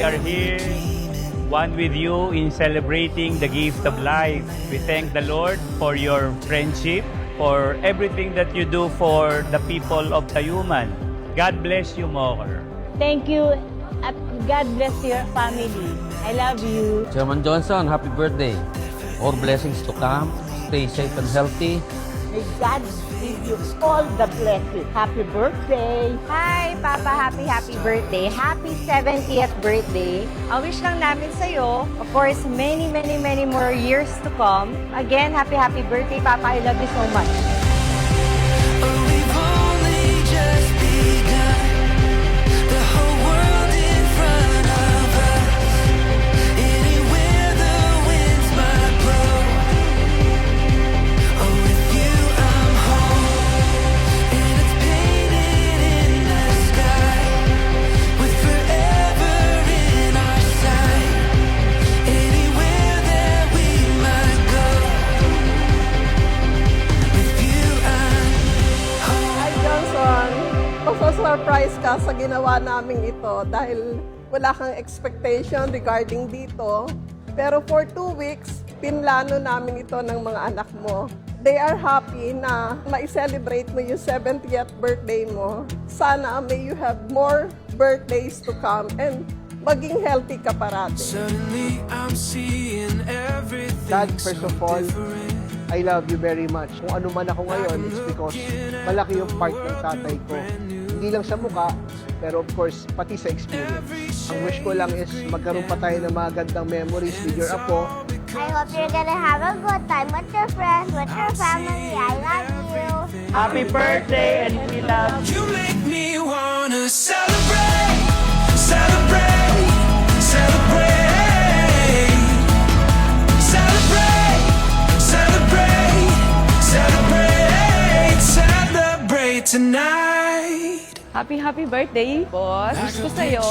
are here, one with you in celebrating the gift of life. We thank the Lord for your friendship, for everything that you do for the people of Tayuman. God bless you more. Thank you at God bless your family. I love you. Chairman Johnson, happy birthday. More blessings to come. Stay safe and healthy. May God give you all the blessings. Happy birthday. Hi, Papa. Happy birthday. Happy 70th birthday. A wish lang namin sa'yo, of course, many more years to come. Again, happy birthday, Papa. I love you so much. We've only just begun. The whole world in front of us. Anywhere the winds might blow. Oh, with you I'm home. And it's painted in the sky. With forever in our sight. Anywhere that we might go. With you I'm home. Hi Johnson, surprise ka sa ginawa namin ito dahil wala kang expectation regarding dito. Pero for 2 weeks, pinlano namin ito ng mga anak mo. They are happy na ma-celebrate mo yung 70th birthday mo. Sana may you have more birthdays to come and maging healthy ka parati. Suddenly I'm seeing everything. Dad, first of all, I love you very much. Kung ano man ako ngayon, it's because malaki yung part ng tatay ko. Hindi lang sa mukha, pero of course, pati sa experience. Ang wish ko lang is magkaroon pa tayo ng mga gandang memories with your apo. I hope you're gonna have a good time with your friends, with your family. I love you. Happy birthday and we love you. You make me wanna celebrate, celebrate, celebrate, celebrate, celebrate, celebrate, celebrate tonight. Happy birthday, boss. Wish ko sa'yo,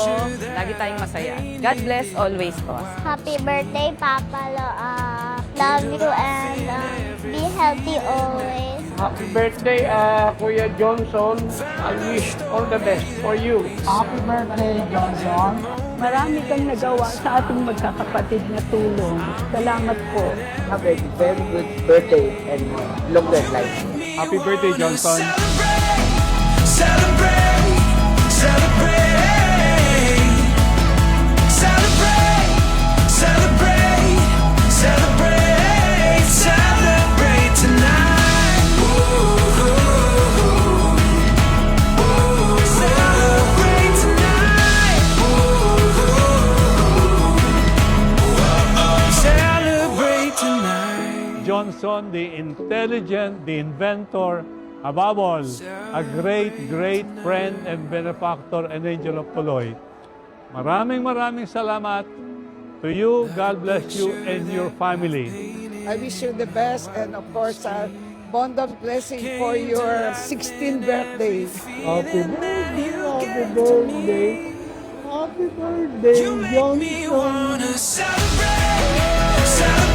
lagi tayong masaya. God bless always, boss. Happy birthday, Papa. Love you and be healthy always. Happy birthday, Kuya Johnson. I wish all the best for you. Happy birthday, Johnson. Marami kang nagawa sa ating magkakapatid na tulong. Salamat po. Have a very good birthday and longer life. Happy birthday, Johnson. Celebrate, celebrate, celebrate, celebrate, celebrate, celebrate tonight. Celebrate tonight. Celebrate tonight. Johnson, the intelligent, the inventor, above all, a great friend and benefactor and angel of Tuloy. Maraming salamat to you. God bless you and your family. I wish you the best and of course, bond of blessing for your 16th birthday. Happy birthday, happy birthday, happy birthday, You make me wanna celebrate, celebrate.